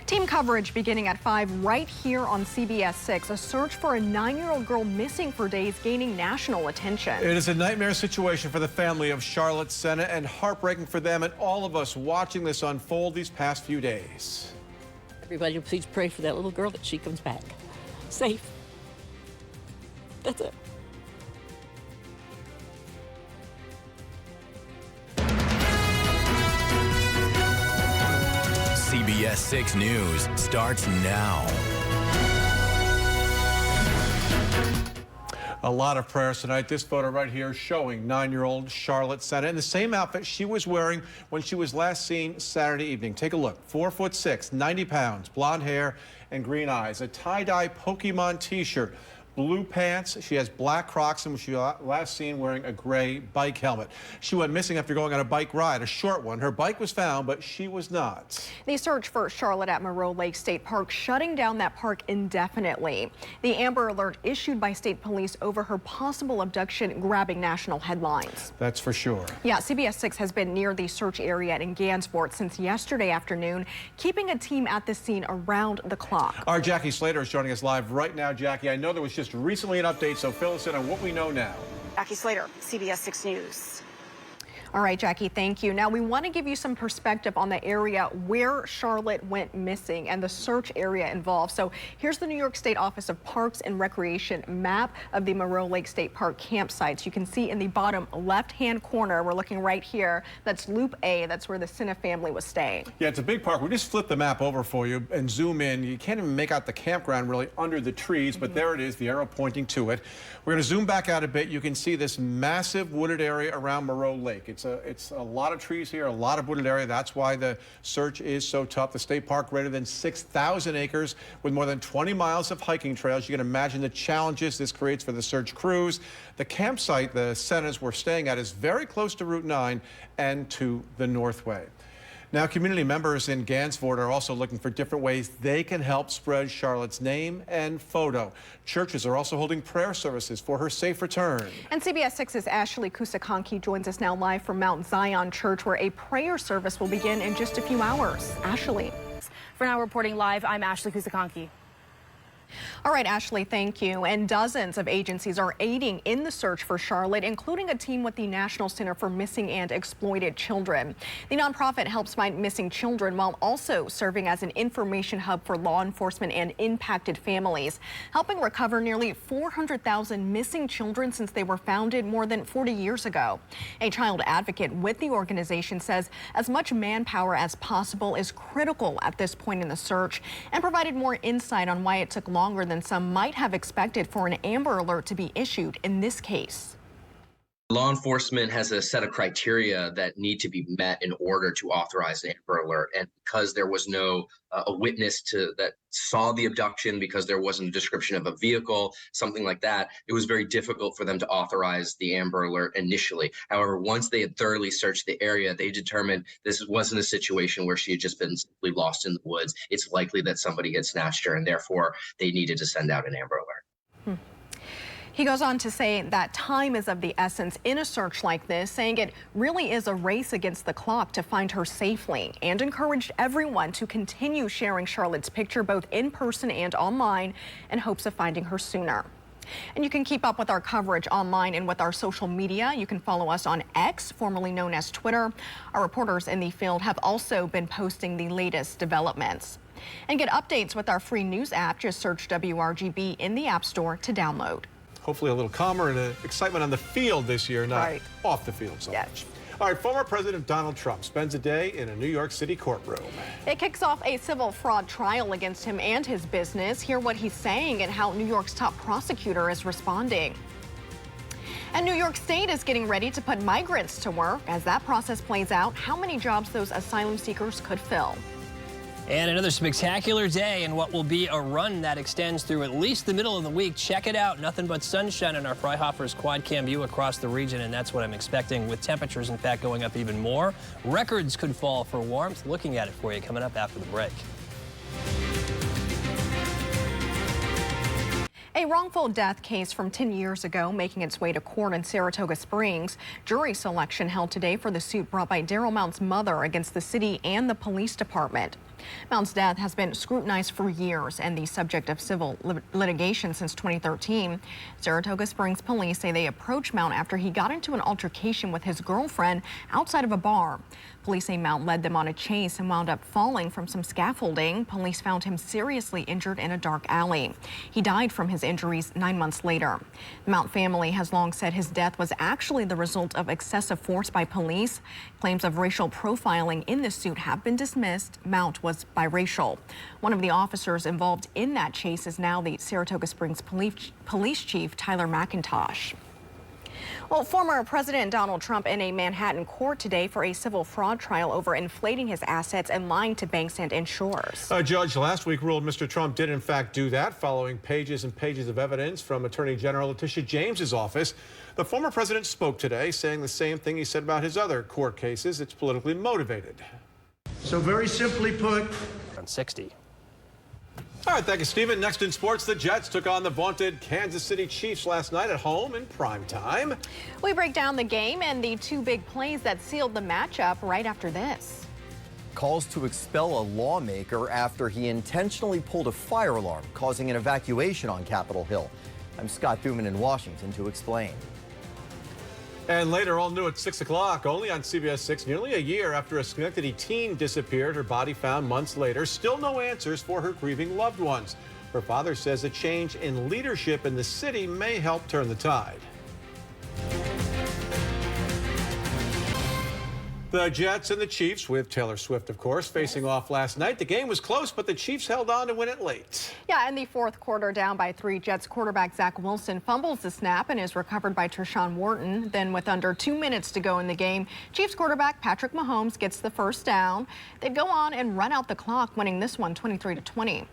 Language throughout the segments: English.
Team coverage beginning at 5 right here on CBS 6. A search for a 9-year-old girl missing for days gaining national attention. It is a nightmare situation for the family of Charlotte Sena and heartbreaking for them and all of us watching this unfold these past few days. Everybody please pray for that little girl that she comes back safe. That's it. CBS 6 News starts now. A lot of prayers tonight. This photo right here showing 9-year-old Charlotte Sena in the same outfit she was wearing when she was last seen Saturday evening. Take a look. 4'6", 90 pounds, blonde hair and green eyes. A tie-dye Pokemon t-shirt. Blue pants. She has black Crocs and she was last seen wearing a gray bike helmet. She went missing after going on a bike ride, a short one. Her bike was found, but she was not. The search for Charlotte at Moreau Lake State Park shutting down that park indefinitely. The Amber Alert issued by state police over her possible abduction grabbing national headlines. That's for sure. Yeah, CBS 6 has been near the search area in Gansevoort since yesterday afternoon, keeping a team at the scene around the clock. Our Jackie Slater is joining us live right now. Jackie, I know there was just recently an update, so fill us in on what we know now. Jackie Slater, CBS 6 News. All right, Jackie, thank you. Now, we want to give you some perspective on the area where Charlotte went missing and the search area involved. So here's the New York State Office of Parks and Recreation map of the Moreau Lake State Park campsites. You can see in the bottom left-hand corner, we're looking right here, that's Loop A. That's where the Sena family was staying. Yeah, it's a big park. We just flipped the map over for you and zoom in. You can't even make out the campground really under the trees, but there it is, the arrow pointing to it. We're going to zoom back out a bit. You can see this massive wooded area around Moreau Lake. It's a lot of trees here, a lot of wooded area. That's why the search is so tough. The state park greater than 6,000 acres with more than 20 miles of hiking trails. You can imagine the challenges this creates for the search crews. The campsite the Senas were staying at is very close to Route 9 and to the Northway. Now, community members in Gansevoort are also looking for different ways they can help spread Charlotte's name and photo. Churches are also holding prayer services for her safe return. And CBS 6's Ashley Kusakonki joins us now live from Mount Zion Church, where a prayer service will begin in just a few hours. Ashley. For now, reporting live, I'm Ashley Kusakonki. All right, Ashley, thank you. And dozens of agencies are aiding in the search for Charlotte, including a team with the National Center for Missing and Exploited Children. The nonprofit helps find missing children while also serving as an information hub for law enforcement and impacted families, helping recover nearly 400,000 missing children since they were founded more than 40 years ago. A child advocate with the organization says as much manpower as possible is critical at this point in the search, and provided more insight on why it took longer than some might have expected for an Amber Alert to be issued in this case. Law enforcement has a set of criteria that need to be met in order to authorize an Amber Alert. And because there was no a witness that saw the abduction, because there wasn't a description of a vehicle, something like that, it was very difficult for them to authorize the Amber Alert initially. However, once they had thoroughly searched the area, they determined this wasn't a situation where she had just been simply lost in the woods. It's likely that somebody had snatched her, and therefore they needed to send out an Amber Alert. He goes on to say that time is of the essence in a search like this, saying it really is a race against the clock to find her safely, and encouraged everyone to continue sharing Charlotte's picture both in person and online in hopes of finding her sooner. And you can keep up with our coverage online and with our social media. You can follow us on X, formerly known as Twitter. Our reporters in the field have also been posting the latest developments. And get updates with our free news app. Just search WRGB in the App Store to download. Hopefully a little calmer and excitement on the field this year, not off the field so much. All right, former President Donald Trump spends a day in a New York City courtroom. It kicks off a civil fraud trial against him and his business. Hear what he's saying and how New York's top prosecutor is responding. And New York State is getting ready to put migrants to work. As that process plays out, how many jobs those asylum seekers could fill. And another spectacular day and what will be a run that extends through at least the middle of the week. Check it out. Nothing but sunshine in our Freihoffer's quad cam view across the region, and that's what I'm expecting, with temperatures, in fact, going up even more. Records could fall for warmth. Looking at it for you coming up after the break. A wrongful death case from 10 years ago making its way to court in Saratoga Springs. Jury selection held today for the suit brought by Daryl Mount's mother against the city and the police department. Mount's death has been scrutinized for years and the subject of civil litigation since 2013. Saratoga Springs police say they approached Mount after he got into an altercation with his girlfriend outside of a bar. Police say Mount led them on a chase and wound up falling from some scaffolding. Police found him seriously injured in a dark alley. He died from his injuries 9 months later. The Mount family has long said his death was actually the result of excessive force by police. Claims of racial profiling in this suit have been dismissed. Mount was biracial. One of the officers involved in that chase is now the Saratoga Springs Police Chief, Tyler McIntosh. Well, former President Donald Trump in a Manhattan court today for a civil fraud trial over inflating his assets and lying to banks and insurers. A judge last week ruled Mr. Trump did in fact do that, following pages and pages of evidence from Attorney General Letitia James's office. The former president spoke today, saying the same thing he said about his other court cases. It's politically motivated. So very simply put, On 60. All right, thank you, Stephen. Next in sports, the Jets took on the vaunted Kansas City Chiefs last night at home in prime time. We break down the game and the two big plays that sealed the matchup right after this. Calls to expel a lawmaker after he intentionally pulled a fire alarm, causing an evacuation on Capitol Hill. I'm Scott Thuman in Washington to explain. And later, all new at 6 o'clock, only on CBS 6, nearly a year after a Schenectady teen disappeared, her body found months later. Still no answers for her grieving loved ones. Her father says a change in leadership in the city may help turn the tide. The Jets and the Chiefs, with Taylor Swift, of course, facing off last night. The game was close, but the Chiefs held on to win it late. Yeah, in the fourth quarter, down by 3, Jets quarterback Zach Wilson fumbles the snap and is recovered by Tershawn Wharton. Then with under 2 minutes to go in the game, Chiefs quarterback Patrick Mahomes gets the first down. They go on and run out the clock, winning this one 23-20.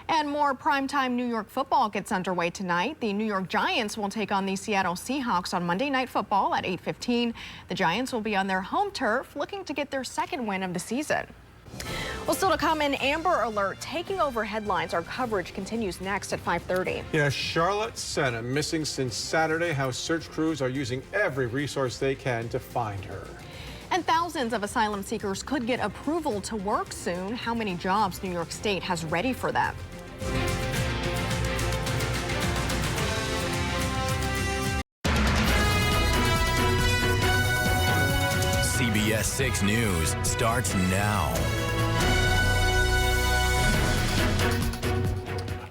And more primetime New York football gets underway tonight. The New York Giants will take on the Seattle Seahawks on Monday Night Football at 8:15. The Giants will be on their home turf looking to get their second win of the season. Well, still to come, an Amber Alert taking over headlines. Our coverage continues next at 5:30. Yeah, Charlotte Sena missing since Saturday. How search crews are using every resource they can to find her. And thousands of asylum seekers could get approval to work soon. How many jobs New York State has ready for them? CBS 6 News starts now.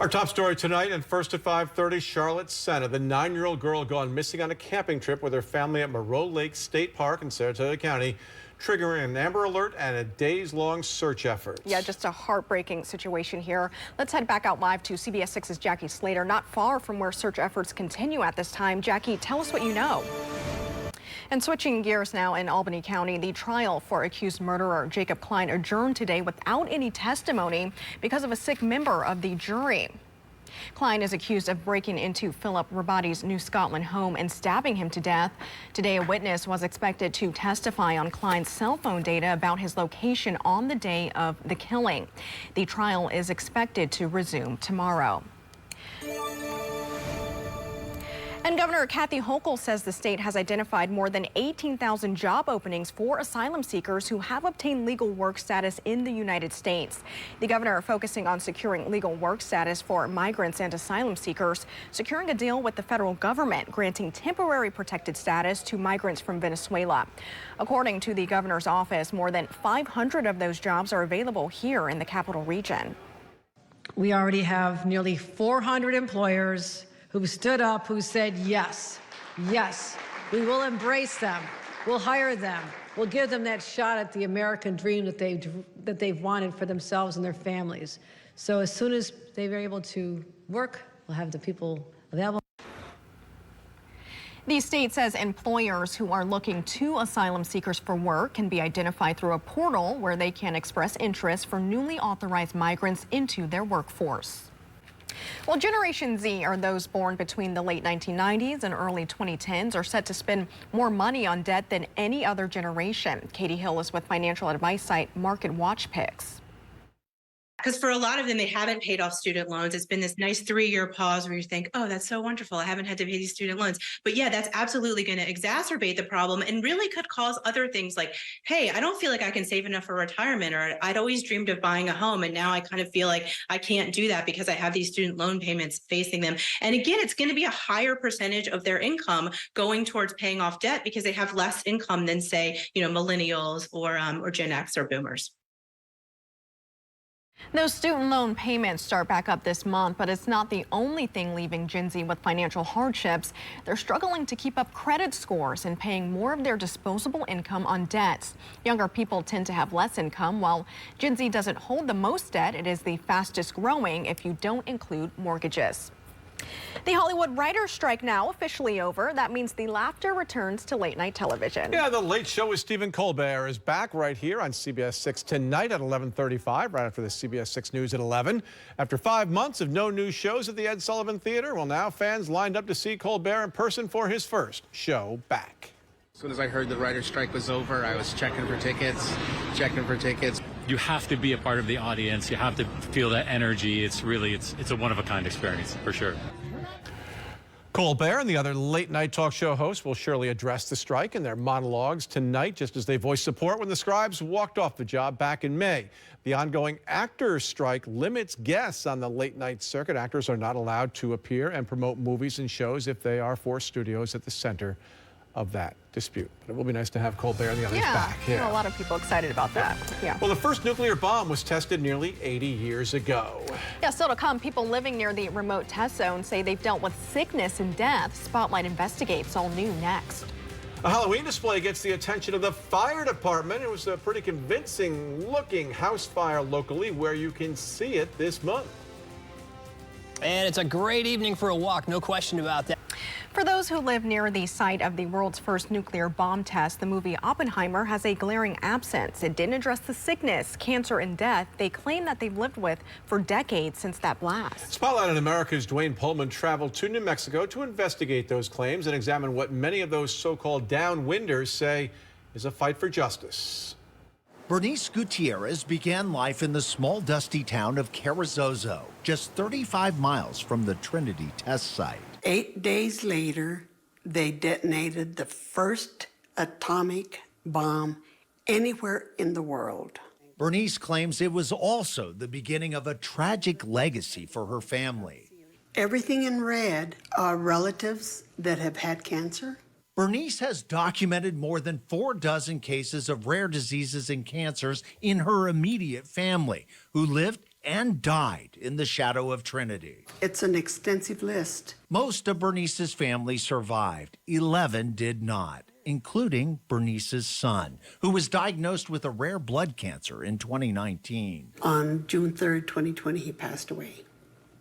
Our top story tonight and first at 5:30, Charlotte Sena, the 9-year-old girl gone missing on a camping trip with her family at Moreau Lake State Park in Saratoga County, triggering an Amber Alert and a days-long search effort. Yeah, just a heartbreaking situation here. Let's head back out live to CBS 6's Jackie Slater, not far from where search efforts continue at this time. Jackie, tell us what you know. And switching gears now, in Albany County, the trial for accused murderer Jacob Klein adjourned today without any testimony because of a sick member of the jury. Klein is accused of breaking into Philip Rabati's New Scotland home and stabbing him to death. Today, a witness was expected to testify on Klein's cell phone data about his location on the day of the killing. The trial is expected to resume tomorrow. And Governor Kathy Hochul says the state has identified more than 18,000 job openings for asylum seekers who have obtained legal work status in the United States. The governor focusing on securing legal work status for migrants and asylum seekers, securing a deal with the federal government, granting temporary protected status to migrants from Venezuela. According to the governor's office, more than 500 of those jobs are available here in the capital region. We already have nearly 400 employers who stood up, who said, yes, yes, we will embrace them, we'll hire them, we'll give them that shot at the American dream that they've wanted for themselves and their families. So as soon as they're able to work, we'll have the people available. The state says employers who are looking to asylum seekers for work can be identified through a portal where they can express interest for newly authorized migrants into their workforce. Well, Generation Z, are those born between the late 1990s and early 2010s, are set to spend more money on debt than any other generation. Katie Hill is with financial advice site Market Watch Picks. Because for a lot of them, they haven't paid off student loans. It's been this nice 3-year pause where you think, oh, that's so wonderful. I haven't had to pay these student loans. But yeah, that's absolutely going to exacerbate the problem and really could cause other things like, hey, I don't feel like I can save enough for retirement, or I'd always dreamed of buying a home. And now I kind of feel like I can't do that because I have these student loan payments facing them. And again, it's going to be a higher percentage of their income going towards paying off debt because they have less income than, say, millennials or Gen X or boomers. Those student loan payments start back up this month, but it's not the only thing leaving Gen Z with financial hardships. They're struggling to keep up credit scores and paying more of their disposable income on debts. Younger people tend to have less income, while Gen Z doesn't hold the most debt. It is the fastest growing if you don't include mortgages. The Hollywood writers' strike now officially over. That means the laughter returns to late night television. Yeah, The Late Show with Stephen Colbert is back right here on CBS 6 tonight at 11:35, right after the CBS 6 News at 11. After 5 months of no new shows at the Ed Sullivan Theater, well, now fans lined up to see Colbert in person for his first show back. As soon as I heard the writer's strike was over, I was checking for tickets. You have to be a part of the audience. You have to feel that energy. It's a one-of-a-kind experience, for sure. Colbert and the other late-night talk show hosts will surely address the strike in their monologues tonight, just as they voiced support when the scribes walked off the job back in May. The ongoing actors' strike limits guests on the late-night circuit. Actors are not allowed to appear and promote movies and shows if they are for studios at the center of that dispute. But it will be nice to have Colbert and the others back. Yeah, a lot of people excited about that. Yeah. Well, the first nuclear bomb was tested nearly 80 years ago. Yeah, still to come, people living near the remote test zone say they've dealt with sickness and death. Spotlight investigates, all new next. A Halloween display gets the attention of the fire department. It was a pretty convincing looking house fire locally where you can see it this month. And it's a great evening for a walk, no question about that. For those who live near the site of the world's first nuclear bomb test, the movie Oppenheimer has a glaring absence. It didn't address the sickness, cancer, and death they claim that they've lived with for decades since that blast. Spotlight on America's Dwayne Pullman traveled to New Mexico to investigate those claims and examine what many of those so-called downwinders say is a fight for justice. Bernice Gutierrez began life in the small, dusty town of Carrizozo, just 35 miles from the Trinity test site. 8 days later, they detonated the first atomic bomb anywhere in the world. Bernice claims it was also the beginning of a tragic legacy for her family. Everything in red are relatives that have had cancer. Bernice has documented more than 4 dozen cases of rare diseases and cancers in her immediate family who lived and died in the shadow of Trinity. It's an extensive list. Most of Bernice's family survived. 11 did not, including Bernice's son, who was diagnosed with a rare blood cancer in 2019. On June 3rd, 2020, he passed away.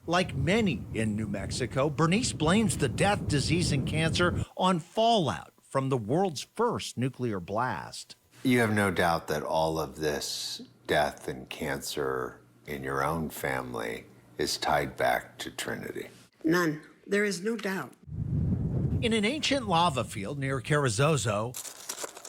Like many in New Mexico, Bernice blames the death, disease, and cancer on fallout from the world's first nuclear blast. You have no doubt that all of this death and cancer in your own family is tied back to Trinity. None. There is no doubt. In an ancient lava field near Carrizozo,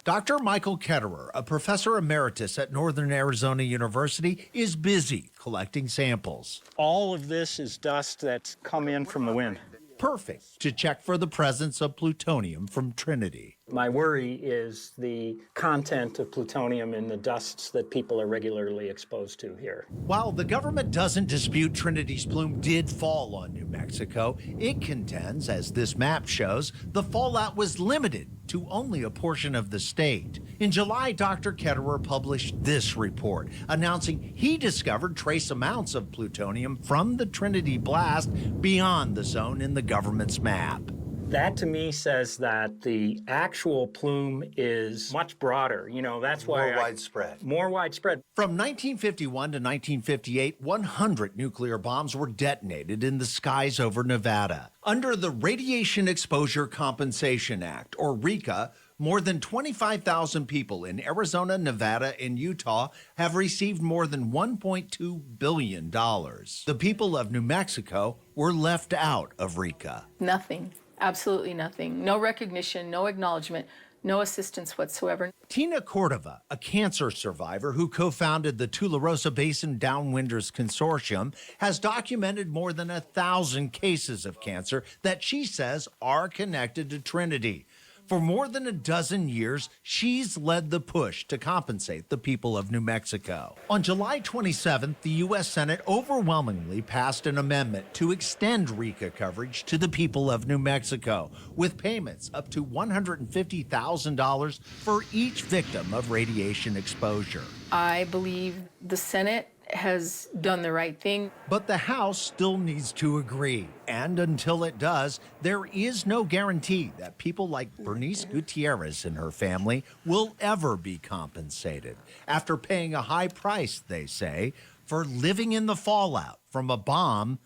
Dr. Michael Ketterer, a professor emeritus at Northern Arizona University, is busy collecting samples. All of this is dust that's come in from the wind. Perfect to check for the presence of plutonium from Trinity. My worry is the content of plutonium in the dusts that people are regularly exposed to here. While the government doesn't dispute Trinity's plume did fall on New Mexico, it contends, as this map shows, the fallout was limited to only a portion of the state. In July, Dr. Ketterer published this report, announcing he discovered trace amounts of plutonium from the Trinity blast beyond the zone in the government's map. That to me says that the actual plume is much broader. You know, that's why More widespread. More widespread. From 1951 to 1958, 100 nuclear bombs were detonated in the skies over Nevada. Under the Radiation Exposure Compensation Act, or RECA, more than 25,000 people in Arizona, Nevada, and Utah have received more than $1.2 billion. The people of New Mexico were left out of RECA. Nothing. Absolutely nothing. No recognition, no acknowledgement, no assistance whatsoever. Tina Cordova, a cancer survivor who co-founded the Tularosa Basin Downwinders Consortium, has documented more than 1,000 cases of cancer that she says are connected to Trinity. For more than a dozen years, she's led the push to compensate the people of New Mexico. On July 27th, the U.S. Senate overwhelmingly passed an amendment to extend RECA coverage to the people of New Mexico, with payments up to $150,000 for each victim of radiation exposure. I believe the Senate has done the right thing. But the House still needs to agree. And until it does, there is no guarantee that people like Bernice Gutierrez and her family will ever be compensated after paying a high price, they say, for living in the fallout from a bomb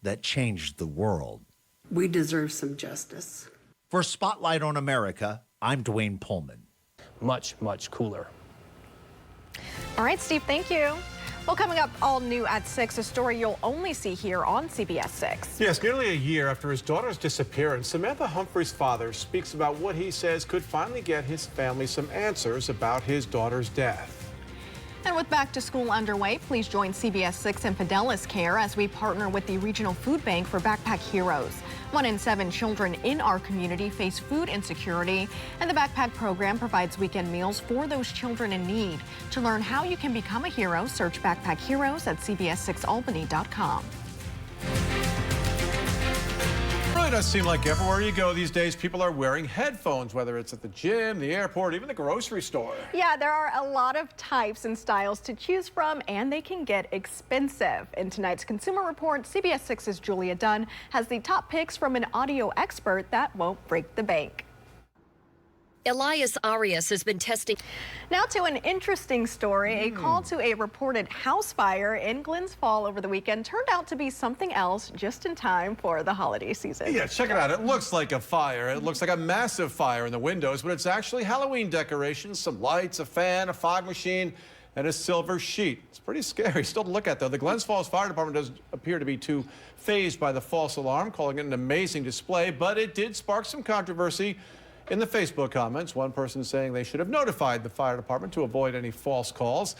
that changed the world. We deserve some justice. For Spotlight on America, I'm Dwayne Pullman. Much, much cooler. All right, Steve, thank you. Well, coming up all new at 6, a story you'll only see here on CBS 6. Yes, nearly a year after his daughter's disappearance, Samantha Humphrey's father speaks about what he says could finally get his family some answers about his daughter's death. And with back to school underway, please join CBS 6 and Fidelis Care as we partner with the Regional Food Bank for Backpack Heroes. 1 in 7 children in our community face food insecurity, and the Backpack program provides weekend meals for those children in need. To learn how you can become a hero, search Backpack Heroes at cbs6albany.com. It really does seem like everywhere you go these days, people are wearing headphones, whether it's at the gym, the airport, even the grocery store. Yeah, there are a lot of types and styles to choose from, and they can get expensive. In tonight's Consumer Report, CBS 6's Julia Dunn has the top picks from an audio expert that won't break the bank. Elias Arias has been testing. Now to an interesting story. A call to a reported house fire in Glens Falls over the weekend turned out to be something else just in time for the holiday season. Yeah, check it out. It looks like a fire. It looks like a massive fire in the windows, but it's actually Halloween decorations, some lights, a fan, a fog machine, and a silver sheet. It's pretty scary still to look at, though. The Glens Falls Fire Department doesn't appear to be too fazed by the false alarm, calling it an amazing display, but it did spark some controversy in the Facebook comments. One person saying they should have notified the fire department to avoid any false calls.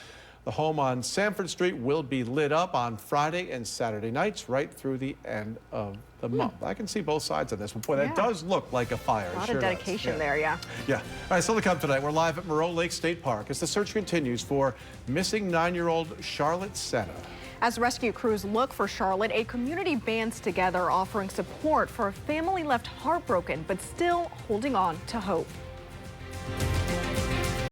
The home on Sanford Street will be lit up on Friday and Saturday nights right through the end of the month. I can see both sides of this, but boy, that does look like a fire. A lot of dedication there, yeah. Yeah. All right, still to come tonight, we're live at Moreau Lake State Park as the search continues for missing 9-year-old Charlotte Senna. As rescue crews look for Charlotte, a community bands together offering support for a family left heartbroken but still holding on to hope.